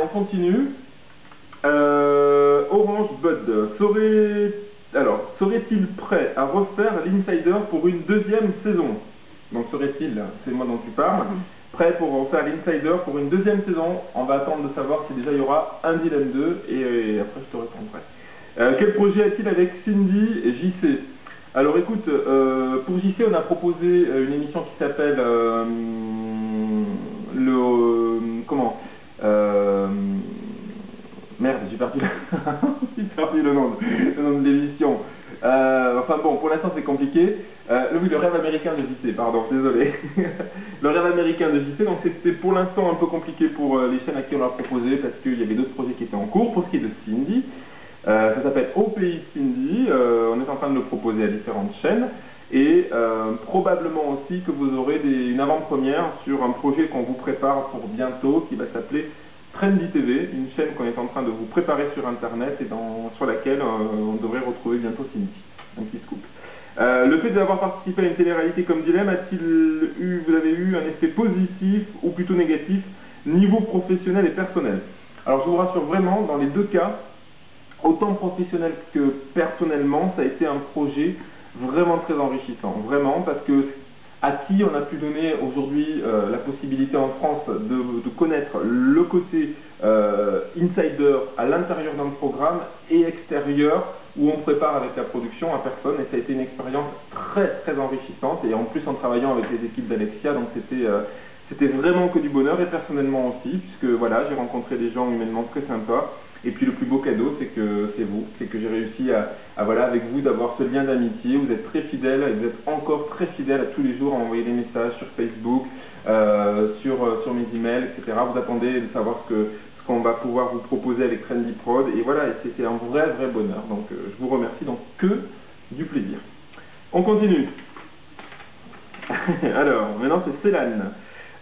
on continue. Orange Bud, serait-il prêt à refaire l'Insider pour une deuxième saison? Donc serait-il, c'est moi dont tu parles, prêt pour refaire l'Insider pour une deuxième saison? On va attendre de savoir si déjà il y aura un dilemme 2 et après je te répondrai. Quel projet a-t-il avec Cindy et JC? Alors écoute, pour JC on a proposé une émission qui s'appelle merde, j'ai perdu, le nom de l'émission. Enfin bon, pour l'instant c'est compliqué. Oui, le rêve américain de JC, pardon, désolé. Le rêve américain de JC, donc c'était pour l'instant un peu compliqué pour les chaînes à qui on l'a proposé parce qu'il y avait d'autres projets qui étaient en cours. Pour ce qui est de Cindy, ça s'appelle Au pays Cindy, on est en train de le proposer à différentes chaînes. Et probablement aussi que vous aurez une avant-première sur un projet qu'on vous prépare pour bientôt qui va s'appeler Trendy TV, une chaîne qu'on est en train de vous préparer sur internet et sur laquelle on devrait retrouver bientôt Cindy. Un petit scoop. Le fait d'avoir participé à une télé-réalité comme Dilemme, vous avez eu un effet positif ou plutôt négatif, niveau professionnel et personnel? Alors je vous rassure vraiment, dans les deux cas, autant professionnel que personnellement, ça a été un projet vraiment très enrichissant, vraiment, parce que à qui on a pu donner aujourd'hui la possibilité en France de connaître le côté insider à l'intérieur d'un programme et extérieur où on prépare avec la production à personne, et ça a été une expérience très très enrichissante, et en plus en travaillant avec les équipes d'Alexia, donc c'était vraiment que du bonheur, et personnellement aussi, puisque voilà, j'ai rencontré des gens humainement très sympas. Et puis le plus beau cadeau, c'est que c'est vous, c'est que j'ai réussi voilà, avec vous d'avoir ce lien d'amitié. Vous êtes très fidèles, et vous êtes encore très fidèles à tous les jours à envoyer des messages sur Facebook, sur mes emails, etc. Vous attendez de savoir ce qu'on va pouvoir vous proposer avec Trendy Prod. Et voilà, c'était un vrai bonheur. Donc je vous remercie, donc que du plaisir. On continue. Alors, maintenant c'est Célane.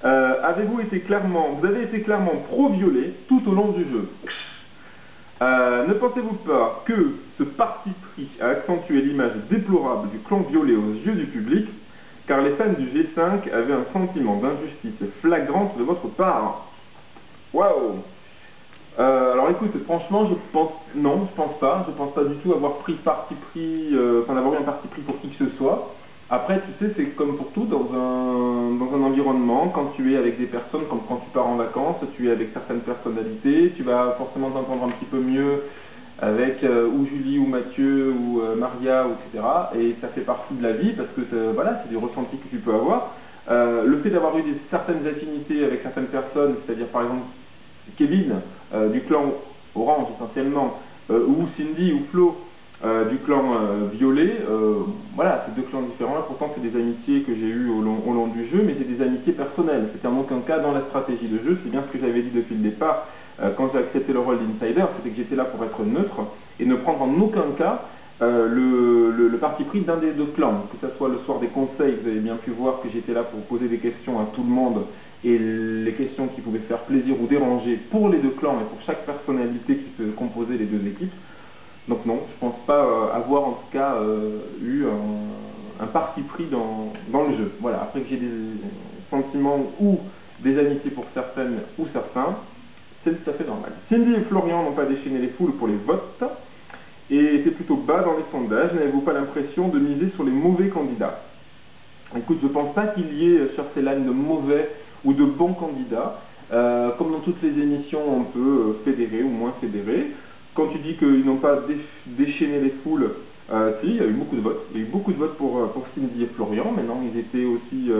Vous avez été clairement pro-violet tout au long du jeu. Ne pensez-vous pas que ce parti pris a accentué l'image déplorable du clan violet aux yeux du public, car les fans du G5 avaient un sentiment d'injustice flagrante de votre part? Waouh! Alors écoute, franchement, je pense pas. Je pense pas du tout avoir pris d'avoir eu un parti pris pour qui que ce soit. Après, tu sais, c'est comme pour tout dans un environnement, quand tu es avec des personnes, comme quand tu pars en vacances, tu es avec certaines personnalités, tu vas forcément t'entendre un petit peu mieux avec ou Julie, ou Mathieu, ou Maria, etc. Et ça fait partie de la vie, parce que voilà, c'est des ressentis que tu peux avoir. Le fait d'avoir eu certaines affinités avec certaines personnes, c'est-à-dire par exemple Kevin, du clan Orange essentiellement, ou Cindy ou Flo, du clan violet, voilà, c'est deux clans différents, et pourtant c'est des amitiés que j'ai eues au long du jeu, mais c'est des amitiés personnelles, c'était en aucun cas dans la stratégie de jeu, c'est bien ce que j'avais dit depuis le départ, quand j'ai accepté le rôle d'insider, c'était que j'étais là pour être neutre, et ne prendre en aucun cas le parti pris d'un des deux clans, que ce soit le soir des conseils, vous avez bien pu voir que j'étais là pour poser des questions à tout le monde, et les questions qui pouvaient faire plaisir ou déranger pour les deux clans, et pour chaque personnalité qui se composait les deux équipes. Donc non, je pense pas avoir en tout cas eu un parti pris dans le jeu. Voilà, après que j'ai des sentiments ou des amitiés pour certaines ou certains, c'est tout à fait normal. Cindy et Florian n'ont pas déchaîné les foules pour les votes, et étaient plutôt bas dans les sondages. N'avez-vous pas l'impression de miser sur les mauvais candidats? Écoute, je ne pense pas qu'il y ait, cher Célane, de mauvais ou de bons candidats. Comme dans toutes les émissions, on peut fédérer ou moins fédérer. Quand tu dis qu'ils n'ont pas déchaîné les foules, si, il y a eu beaucoup de votes. Il y a eu beaucoup de votes pour Cindy et Florian. Maintenant, ils étaient aussi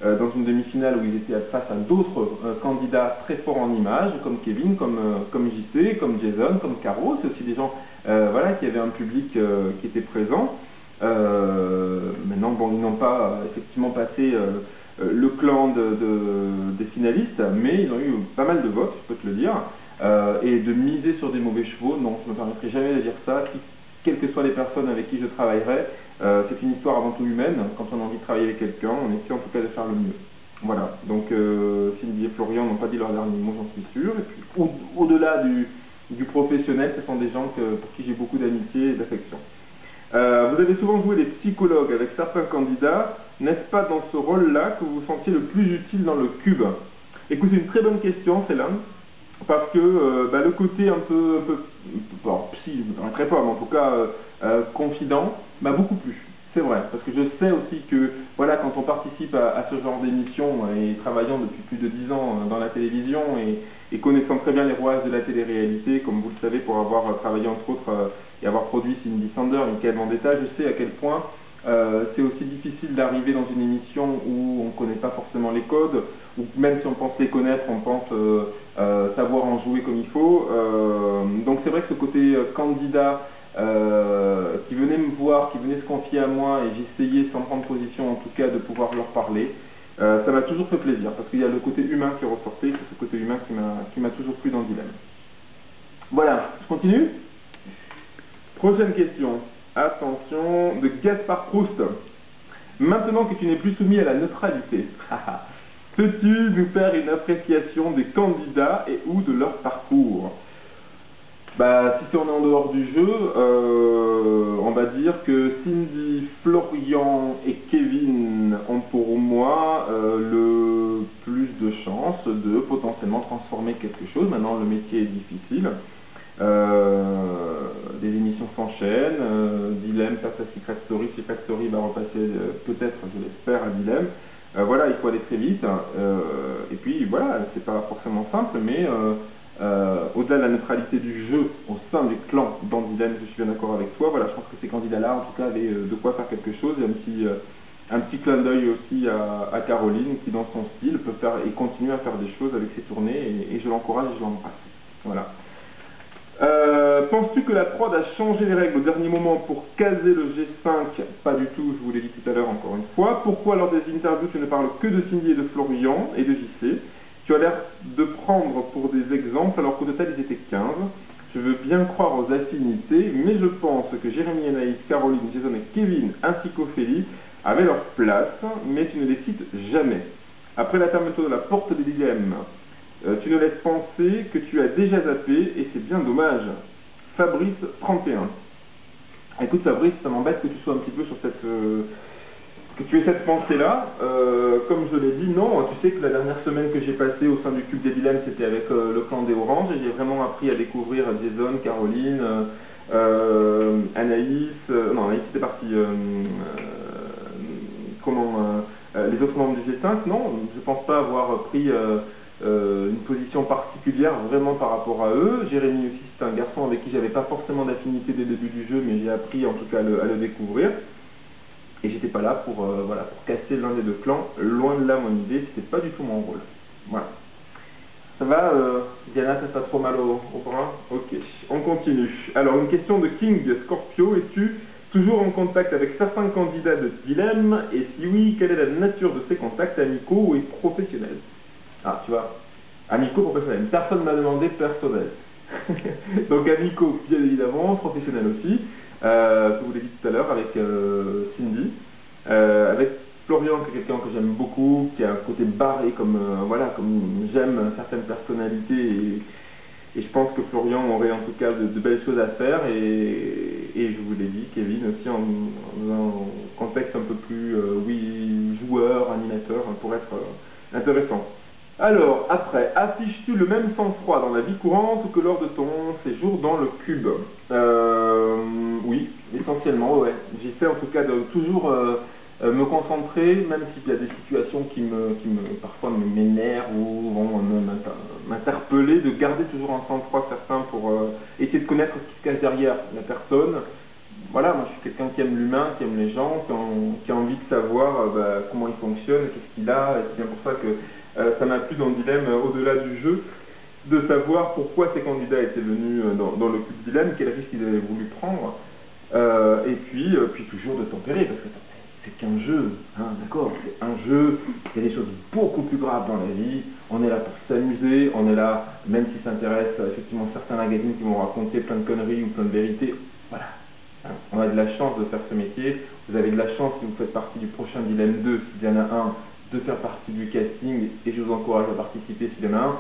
dans une demi-finale où ils étaient face à d'autres candidats très forts en images, comme Kevin, comme JC, comme Jason, comme Caro. C'est aussi des gens voilà, qui avaient un public qui était présent. Maintenant, bon, ils n'ont pas effectivement passé le clan des finalistes, mais ils ont eu pas mal de votes, je peux te le dire. Et de miser sur des mauvais chevaux, non, je ne me permettrai jamais de dire ça, quelles que soient les personnes avec qui je travaillerai. C'est une histoire avant tout humaine. Quand on a envie de travailler avec quelqu'un, on essaie en tout cas de faire le mieux. Voilà, donc Cindy et Florian n'ont pas dit leur dernier mot, j'en suis sûr. Et puis, au-delà du professionnel, ce sont des gens pour qui j'ai beaucoup d'amitié et d'affection. Vous avez souvent joué les psychologues avec certains candidats. N'est-ce pas dans ce rôle-là que vous vous sentiez le plus utile dans le cube? Écoute, c'est une très bonne question, Célane. parce que le côté un peu bon, psy, je ne me permettrai pas, mais en tout cas confident, m'a beaucoup plu. C'est vrai, parce que je sais aussi que voilà, quand on participe à ce genre d'émission et travaillant depuis plus de 10 ans dans la télévision et connaissant très bien les rouages de la télé-réalité, comme vous le savez pour avoir travaillé entre autres et avoir produit Cindy Sander, Michael Vendetta, je sais à quel point c'est aussi difficile d'arriver dans une émission où on ne connaît pas forcément les codes, ou même si on pense les connaître, on pense savoir en jouer comme il faut. Donc c'est vrai que ce côté candidat qui venait me voir, qui venait se confier à moi, et j'essayais sans prendre position en tout cas de pouvoir leur parler, ça m'a toujours fait plaisir, parce qu'il y a le côté humain qui est ressorti, c'est ce côté humain qui m'a toujours plu dans le dilemme. Voilà, je continue. Prochaine question. Attention, de Gaspard Proust. Maintenant que tu n'es plus soumis à la neutralité, peux-tu nous faire une appréciation des candidats et ou de leur parcours? Si c'est on est en dehors du jeu, on va dire que Cindy, Florian et Kevin ont pour moi le plus de chances de potentiellement transformer quelque chose. Maintenant, le métier est difficile. Des émissions s'enchaînent, Dilemme passe à Secret Story, Secret Story va repasser peut-être, je l'espère, à Dilemme. Voilà, il faut aller très vite, et puis voilà, c'est pas forcément simple, mais au-delà de la neutralité du jeu au sein du clan dans Dilemme, je suis bien d'accord avec toi, voilà, je pense que ces candidats-là, en tout cas, avaient de quoi faire quelque chose, et un petit clin d'œil aussi à Caroline, qui dans son style peut faire et continue à faire des choses avec ses tournées, et je l'encourage et je l'embrasse. Voilà. Penses-tu que la prod a changé les règles au dernier moment pour caser le G5? Pas du tout, je vous l'ai dit tout à l'heure encore une fois. Pourquoi lors des interviews tu ne parles que de Cindy et de Florian et de JC? Tu as l'air de prendre pour des exemples alors qu'au total ils étaient 15. Je veux bien croire aux affinités, mais je pense que Jérémy, Anaïs, Caroline, Jason et Kevin ainsi qu'Ophélie avaient leur place, mais tu ne les cites jamais. Après la fermeture de la porte des dilemmes, tu nous laisses penser que tu as déjà zappé et c'est bien dommage. Fabrice 31. Écoute Fabrice, ça m'embête que tu sois un petit peu sur cette... que tu aies cette pensée-là. Comme je l'ai dit, non, tu sais que la dernière semaine que j'ai passée au sein du Cube des Dilemmes, c'était avec le clan des Oranges, et j'ai vraiment appris à découvrir Jason, Caroline, Anaïs, non Anaïs c'était parti, les autres membres du G5, non, je ne pense pas avoir pris une position particulière vraiment par rapport à eux. Jérémy aussi, c'est un garçon avec qui j'avais pas forcément d'affinité dès le début du jeu, mais j'ai appris en tout cas à le découvrir. Et j'étais pas là pour, voilà, pour casser l'un des deux clans, loin de là mon idée, c'était pas du tout mon rôle. Voilà. Ça va, Diana, ça fait pas trop mal au bras? Ok, on continue. Alors, une question de King Scorpio, es-tu toujours en contact avec certains candidats de dilemme? Et si oui, quelle est la nature de ces contacts amicaux et professionnels? Ah, tu vois, amicaux, professionnels. Personne ne m'a demandé personnel. Donc amicaux, bien évidemment, professionnels aussi. Je vous l'ai dit tout à l'heure avec Cindy. Avec Florian, qui est quelqu'un que j'aime beaucoup, qui a un côté barré comme, voilà, comme j'aime certaines personnalités. Et je pense que Florian aurait en tout cas de belles choses à faire. Et je vous l'ai dit, Kevin aussi en un contexte un peu plus, oui, joueur, animateur, pour être intéressant. Alors, après, affiches-tu le même sang-froid dans la vie courante que lors de ton séjour dans le cube? Oui, essentiellement, ouais. J'essaie en tout cas de toujours me concentrer, même s'il y a des situations qui parfois m'énervent ou vont m'interpeller, de garder toujours un sang-froid certain pour essayer de connaître ce qui se cache derrière la personne. Voilà, moi je suis quelqu'un qui aime l'humain, qui aime les gens, qui a envie de savoir comment il fonctionne, qu'est-ce qu'il a, et c'est bien pour ça que ça m'a plu dans le dilemme au-delà du jeu, de savoir pourquoi ces candidats étaient venus dans le cube dilemme, quel risque ils avaient voulu prendre, et puis toujours de tempérer, parce que c'est qu'un jeu, hein, d'accord, c'est un jeu, il y a des choses beaucoup plus graves dans la vie, on est là pour s'amuser, on est là, même si ça intéresse effectivement certains magazines qui vont raconter plein de conneries ou plein de vérités, voilà. Hein, on a de la chance de faire ce métier, vous avez de la chance si vous faites partie du prochain Dilemme 2, s'il y en a un, de faire partie du casting, et je vous encourage à participer s'il y en a un.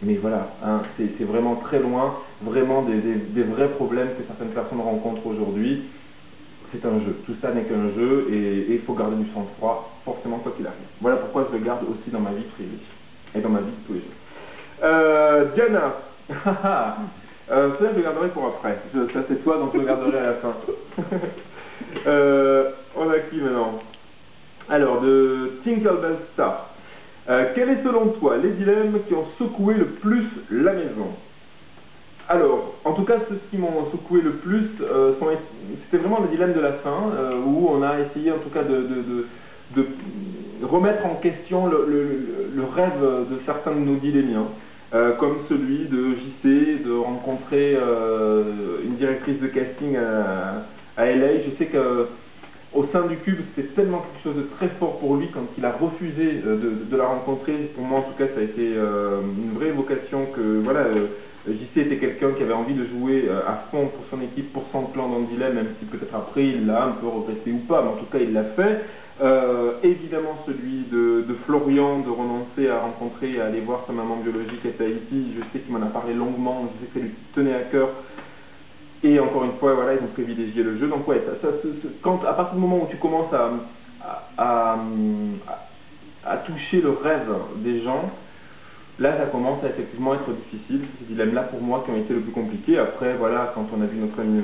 Mais voilà, hein, c'est vraiment très loin, vraiment des vrais problèmes que certaines personnes rencontrent aujourd'hui. C'est un jeu, tout ça n'est qu'un jeu, et il faut garder du sang-froid, forcément quoi qu'il arrive. Voilà pourquoi je le garde aussi dans ma vie privée, et dans ma vie de tous les jours. Diana. Ça, je le garderai pour après. Ça, c'est toi, donc je le garderai à la fin. On a qui maintenant? Alors, de Tinkerbell Star. Quels est selon toi les dilemmes qui ont secoué le plus la maison? Alors, en tout cas, ceux qui m'ont secoué le plus, c'était vraiment le dilemme de la fin, où on a essayé en tout cas de remettre en question le rêve de certains de nos dilemmes, comme celui de JC, de rencontrer une directrice de casting à LA. Je sais que au sein du Cube, c'était tellement quelque chose de très fort pour lui quand il a refusé de la rencontrer. Pour moi, en tout cas, ça a été une vraie évocation que, voilà, JC était quelqu'un qui avait envie de jouer à fond pour son équipe, pour son clan dans le dilemme, même si peut-être après il l'a un peu regretté ou pas, mais en tout cas, il l'a fait. Évidemment, celui de Florian, de renoncer à rencontrer et à aller voir sa maman biologique à Tahiti. Je sais qu'il m'en a parlé longuement, je sais que ça lui tenait à cœur. Et encore une fois, voilà, ils ont privilégié le jeu. Donc ouais, quand, à partir du moment où tu commences à toucher le rêve des gens, là ça commence à effectivement être difficile. Ces dilemmes-là pour moi qui ont été le plus compliqués. Après, voilà, quand on a vu notre ami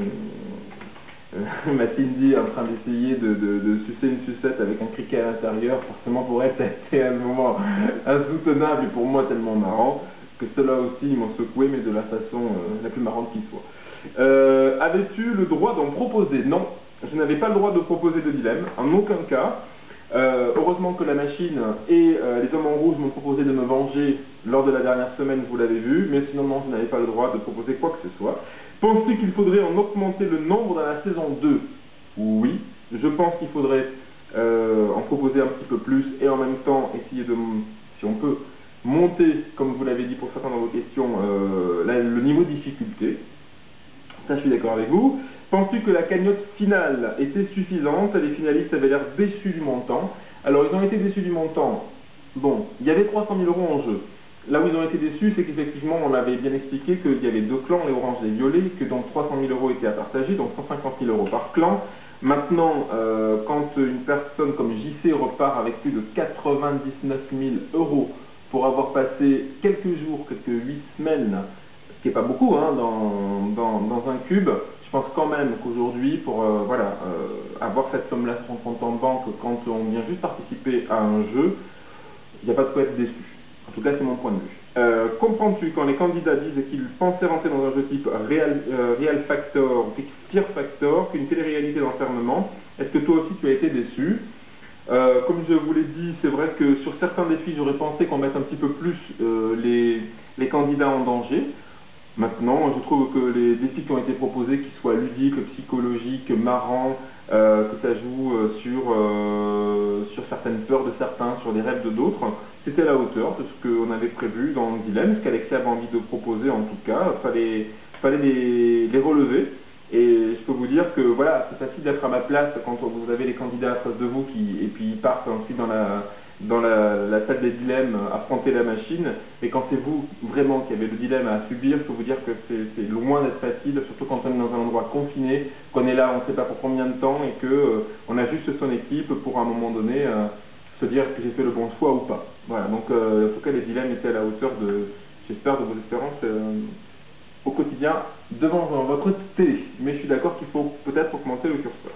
Mathilde en train d'essayer de sucer une sucette avec un criquet à l'intérieur, forcément pour elle ça a été un moment insoutenable et pour moi tellement marrant que ceux-là aussi ils m'ont secoué, mais de la façon la plus marrante qui soit. Avais-tu le droit d'en proposer? Non, je n'avais pas le droit de proposer de dilemme, en aucun cas. Heureusement que la machine et les hommes en rouge m'ont proposé de me venger lors de la dernière semaine, vous l'avez vu, mais sinon non, je n'avais pas le droit de proposer quoi que ce soit. Penses-tu qu'il faudrait en augmenter le nombre dans la saison 2? Oui, je pense qu'il faudrait en proposer un petit peu plus et en même temps essayer de, si on peut, monter, comme vous l'avez dit pour certains dans vos questions, le niveau de difficulté. Ça, je suis d'accord avec vous. Penses-tu que la cagnotte finale était suffisante? Les finalistes avaient l'air déçus du montant. Alors, ils ont été déçus du montant. Bon, il y avait 300 000 € en jeu. Là où ils ont été déçus, c'est qu'effectivement, on avait bien expliqué qu'il y avait deux clans, les oranges et les violets, que donc 300 000 € étaient à partager, donc 150 000 € par clan. Maintenant, quand une personne comme JC repart avec plus de 99 000 € pour avoir passé quelques jours, quelques 8 semaines, ce qui n'est pas beaucoup hein, dans un cube, je pense quand même qu'aujourd'hui, pour avoir cette somme-là sur son compte en banque quand on vient juste participer à un jeu, il n'y a pas de quoi être déçu. En tout cas, c'est mon point de vue. Comprends-tu quand les candidats disent qu'ils pensaient rentrer dans un jeu type Real Factor ou Fear Factor qu'une télé-réalité d'enfermement? Est-ce que toi aussi tu as été déçu? Comme je vous l'ai dit, c'est vrai que sur certains défis, j'aurais pensé qu'on mette un petit peu plus les candidats en danger. Maintenant, je trouve que les défis qui ont été proposés, qu'ils soient ludiques, psychologiques, marrants, que ça joue sur certaines peurs de certains, sur les rêves de d'autres, c'était à la hauteur de ce qu'on avait prévu dans le dilemme, ce qu'Alexia avait envie de proposer en tout cas, fallait les relever. Et je peux vous dire que voilà, c'est facile d'être à ma place quand vous avez les candidats à face de vous et puis ils partent ensuite dans la salle des dilemmes, affronter la machine, et quand c'est vous vraiment qui avez le dilemme à subir, je peux vous dire que c'est loin d'être facile, surtout quand on est dans un endroit confiné, qu'on est là on ne sait pas pour combien de temps, et qu'on a juste son équipe pour à un moment donné se dire que j'ai fait le bon choix ou pas. Voilà, donc en tout cas les dilemmes étaient à la hauteur j'espère, de vos espérances au quotidien devant votre télé. Mais je suis d'accord qu'il faut peut-être augmenter le curseur.